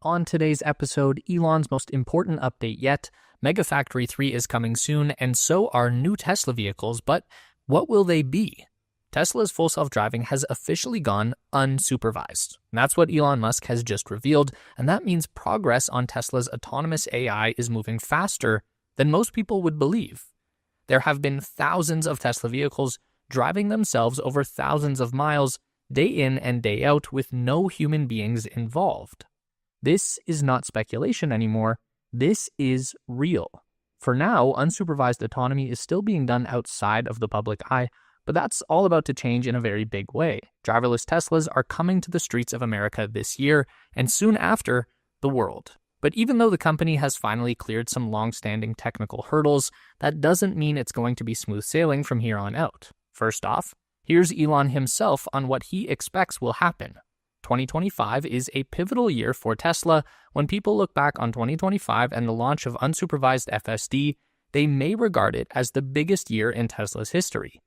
On today's episode, Elon's most important update yet, Megafactory 3 is coming soon, and so are new Tesla vehicles, but what will they be? Tesla's full self-driving has officially gone unsupervised. That's what Elon Musk has just revealed, and that means progress on Tesla's autonomous AI is moving faster than most people would believe. There have been thousands of Tesla vehicles driving themselves over thousands of miles, day in and day out, with no human beings involved. This is not speculation anymore. This is real. For now, unsupervised autonomy is still being done outside of the public eye, but that's all about to change in a very big way. Driverless Teslas are coming to the streets of America this year, and soon after, the world. But even though the company has finally cleared some long-standing technical hurdles, that doesn't mean it's going to be smooth sailing from here on out. First off, here's Elon himself on what he expects will happen. 2025 is a pivotal year for Tesla. When people look back on 2025 and the launch of unsupervised FSD, they may regard it as the biggest year in Tesla's history.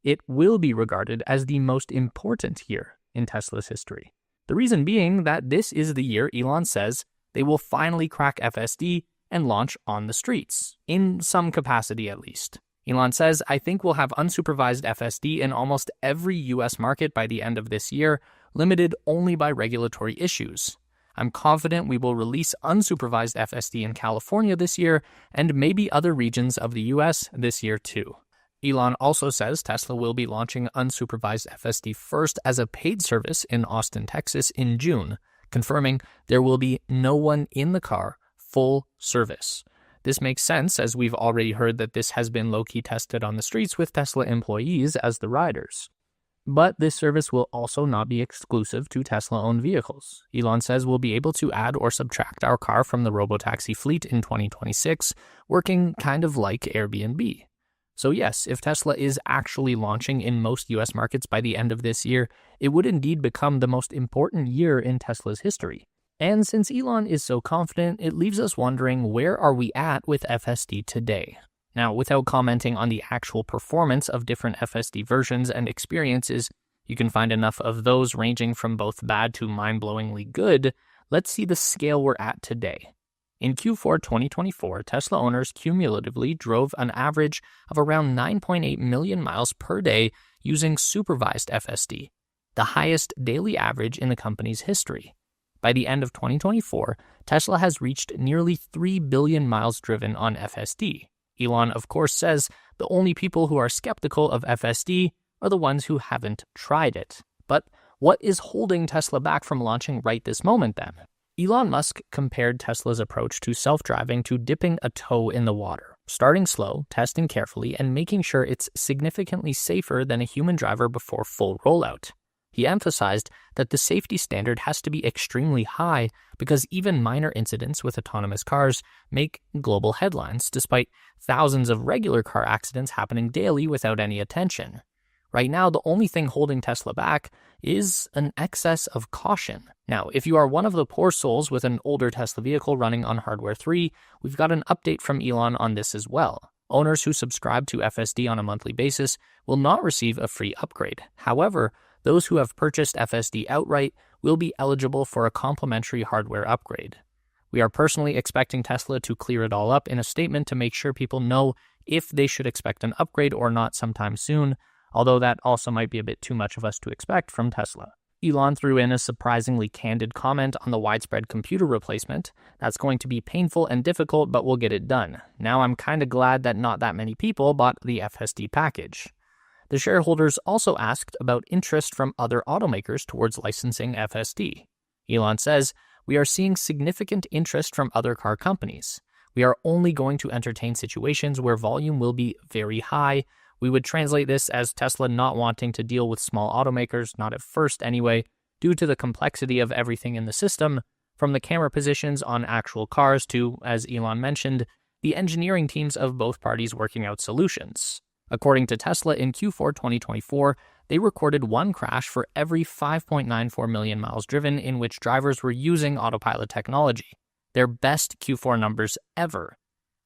It will be regarded as the most important year in Tesla's history. The reason being that this is the year Elon says they will finally crack FSD and launch on the streets, in some capacity at least. Elon says, "I think we'll have unsupervised FSD in almost every US market by the end of this year, limited only by regulatory issues. I'm confident we will release unsupervised FSD in California this year and maybe other regions of the US this year too." Elon also says Tesla will be launching unsupervised FSD first as a paid service in Austin, Texas in June, confirming there will be no one in the car, full service. This makes sense, as we've already heard that this has been low-key tested on the streets with Tesla employees as the riders. But this service will also not be exclusive to Tesla-owned vehicles. Elon says we'll be able to add or subtract our car from the robotaxi fleet in 2026, working kind of like Airbnb. So yes, if Tesla is actually launching in most US markets by the end of this year, it would indeed become the most important year in Tesla's history. And since Elon is so confident, it leaves us wondering, where are we at with FSD today? Now, without commenting on the actual performance of different FSD versions and experiences, you can find enough of those ranging from both bad to mind-blowingly good. Let's see the scale we're at today. In Q4 2024, Tesla owners cumulatively drove an average of around 9.8 million miles per day using supervised FSD, the highest daily average in the company's history. By the end of 2024, Tesla has reached nearly 3 billion miles driven on FSD. Elon, of course, says the only people who are skeptical of FSD are the ones who haven't tried it. But what is holding Tesla back from launching right this moment then? Elon Musk compared Tesla's approach to self-driving to dipping a toe in the water, starting slow, testing carefully, and making sure it's significantly safer than a human driver before full rollout. He emphasized that the safety standard has to be extremely high because even minor incidents with autonomous cars make global headlines, despite thousands of regular car accidents happening daily without any attention. Right now, the only thing holding Tesla back is an excess of caution. Now, if you are one of the poor souls with an older Tesla vehicle running on Hardware 3, we've got an update from Elon on this as well. Owners who subscribe to FSD on a monthly basis will not receive a free upgrade. However, those who have purchased FSD outright will be eligible for a complimentary hardware upgrade. We are personally expecting Tesla to clear it all up in a statement to make sure people know if they should expect an upgrade or not sometime soon, although that also might be a bit too much of us to expect from Tesla. Elon threw in a surprisingly candid comment on the widespread computer replacement. That's going to be painful and difficult, but we'll get it done. Now I'm kind of glad that not that many people bought the FSD package. The shareholders also asked about interest from other automakers towards licensing FSD. Elon says, "We are seeing significant interest from other car companies. We are only going to entertain situations where volume will be very high." We would translate this as Tesla not wanting to deal with small automakers, not at first anyway, due to the complexity of everything in the system, from the camera positions on actual cars to, as Elon mentioned, the engineering teams of both parties working out solutions. According to Tesla, in Q4 2024, they recorded one crash for every 5.94 million miles driven in which drivers were using autopilot technology, their best Q4 numbers ever.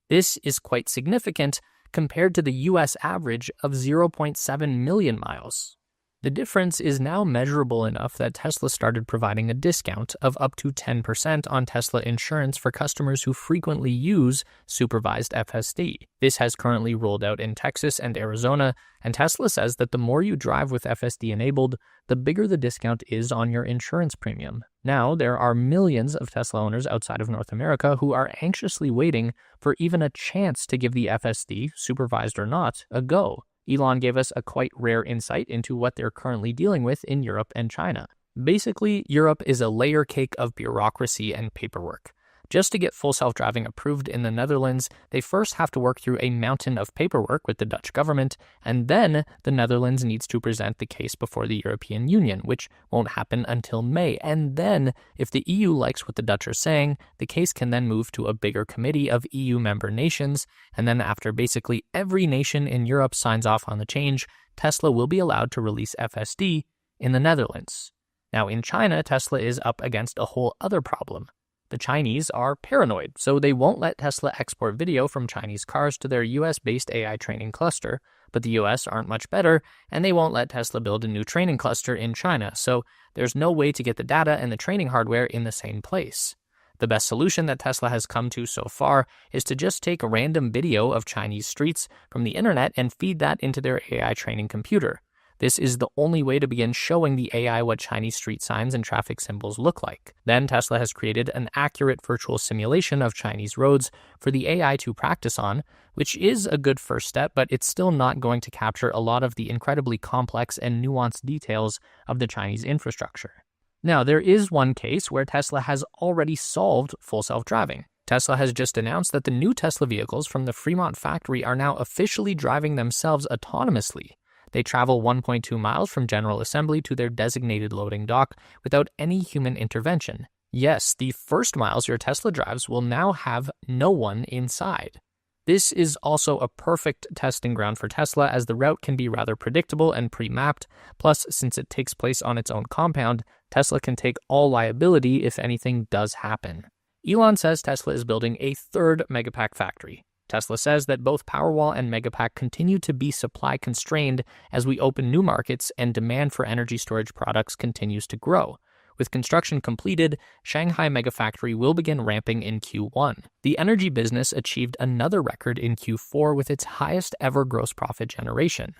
This is quite significant compared to the US average of 0.7 million miles. The difference is now measurable enough that Tesla started providing a discount of up to 10% on Tesla insurance for customers who frequently use supervised FSD. This has currently rolled out in Texas and Arizona, and Tesla says that the more you drive with FSD enabled, the bigger the discount is on your insurance premium. Now, there are millions of Tesla owners outside of North America who are anxiously waiting for even a chance to give the FSD, supervised or not, a go. Elon gave us a quite rare insight into what they're currently dealing with in Europe and China. Basically, Europe is a layer cake of bureaucracy and paperwork. Just to get full self-driving approved in the Netherlands, they first have to work through a mountain of paperwork with the Dutch government, and then the Netherlands needs to present the case before the European Union, which won't happen until May. And then, if the EU likes what the Dutch are saying, the case can then move to a bigger committee of EU member nations, and then after basically every nation in Europe signs off on the change, Tesla will be allowed to release FSD in the Netherlands. Now, in China, Tesla is up against a whole other problem. The Chinese are paranoid, so they won't let Tesla export video from Chinese cars to their US-based AI training cluster, but the US aren't much better, and they won't let Tesla build a new training cluster in China, so there's no way to get the data and the training hardware in the same place. The best solution that Tesla has come to so far is to just take a random video of Chinese streets from the internet and feed that into their AI training computer. This is the only way to begin showing the AI what Chinese street signs and traffic symbols look like. Then Tesla has created an accurate virtual simulation of Chinese roads for the AI to practice on, which is a good first step, but it's still not going to capture a lot of the incredibly complex and nuanced details of the Chinese infrastructure. Now, there is one case where Tesla has already solved full self-driving. Tesla has just announced that the new Tesla vehicles from the Fremont factory are now officially driving themselves autonomously. They travel 1.2 miles from General Assembly to their designated loading dock without any human intervention. Yes, the first miles your Tesla drives will now have no one inside. This is also a perfect testing ground for Tesla, as the route can be rather predictable and pre-mapped. Plus, since it takes place on its own compound, Tesla can take all liability if anything does happen. Elon says Tesla is building a third Megapack factory. Tesla says that both Powerwall and Megapack continue to be supply constrained as we open new markets and demand for energy storage products continues to grow. With construction completed, Shanghai Megafactory will begin ramping in Q1. The energy business achieved another record in Q4 with its highest ever gross profit generation.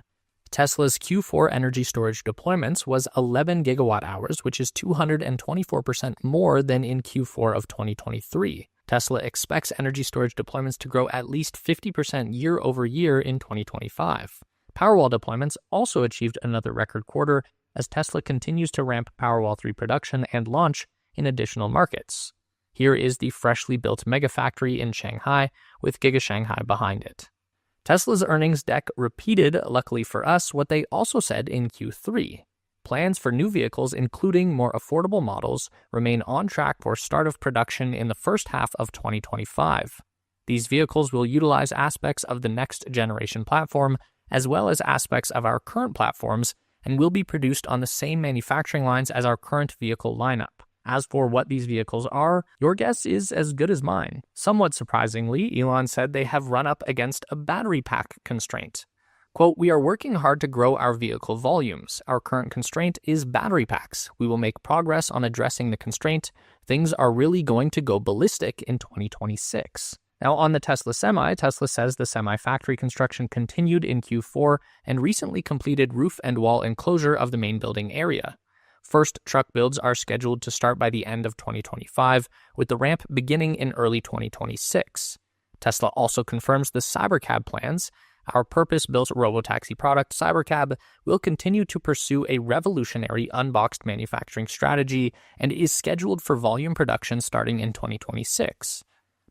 Tesla's Q4 energy storage deployments was 11 gigawatt hours, which is 224% more than in Q4 of 2023. Tesla expects energy storage deployments to grow at least 50% year over year in 2025. Powerwall deployments also achieved another record quarter as Tesla continues to ramp Powerwall 3 production and launch in additional markets. Here is the freshly built Megafactory in Shanghai with Giga Shanghai behind it. Tesla's earnings deck repeated, luckily for us, what they also said in Q3. Plans for new vehicles, including more affordable models, remain on track for start of production in the first half of 2025. These vehicles will utilize aspects of the next generation platform, as well as aspects of our current platforms, and will be produced on the same manufacturing lines as our current vehicle lineup. As for what these vehicles are, your guess is as good as mine. Somewhat surprisingly, Elon said they have run up against a battery pack constraint. Quote, "We are working hard to grow our vehicle volumes. Our current constraint is battery packs. We will make progress on addressing the constraint. Things are really going to go ballistic in 2026. Now, on the Tesla Semi, Tesla says the Semi factory construction continued in Q4 and recently completed roof and wall enclosure of the main building area. First truck builds are scheduled to start by the end of 2025, with the ramp beginning in early 2026. Tesla also confirms the Cybercab plans. Our purpose-built robotaxi product, Cybercab, will continue to pursue a revolutionary unboxed manufacturing strategy and is scheduled for volume production starting in 2026.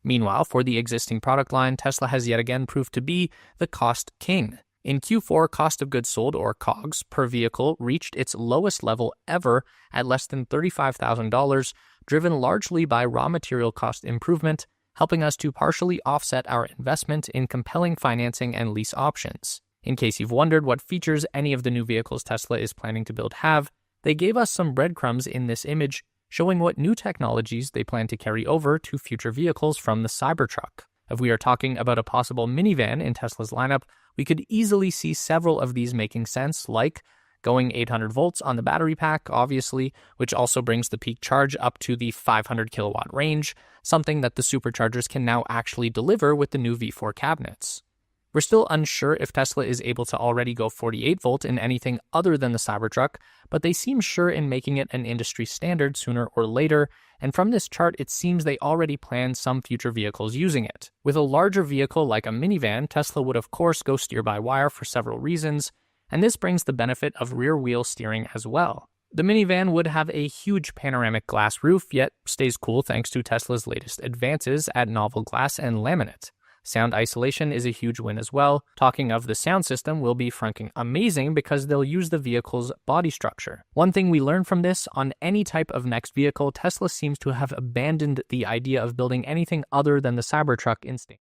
Meanwhile, for the existing product line, Tesla has yet again proved to be the cost king. In Q4, cost of goods sold, or COGS, per vehicle reached its lowest level ever at less than $35,000, driven largely by raw material cost improvement, helping us to partially offset our investment in compelling financing and lease options. In case you've wondered what features any of the new vehicles Tesla is planning to build have, they gave us some breadcrumbs in this image showing what new technologies they plan to carry over to future vehicles from the Cybertruck. If we are talking about a possible minivan in Tesla's lineup, we could easily see several of these making sense, like going 800 volts on the battery pack, obviously, which also brings the peak charge up to the 500 kilowatt range, something that the superchargers can now actually deliver with the new V4 cabinets. We're still unsure if Tesla is able to already go 48 volt in anything other than the Cybertruck, but they seem sure in making it an industry standard sooner or later, and from this chart it seems they already plan some future vehicles using it. With a larger vehicle like a minivan, Tesla would of course go steer-by-wire for several reasons, and this brings the benefit of rear-wheel steering as well. The minivan would have a huge panoramic glass roof, yet stays cool thanks to Tesla's latest advances at novel glass and laminate. Sound isolation is a huge win as well. Talking of the sound system will be freaking amazing because they'll use the vehicle's body structure. One thing we learned from this, on any type of next vehicle, Tesla seems to have abandoned the idea of building anything other than the Cybertruck instinct.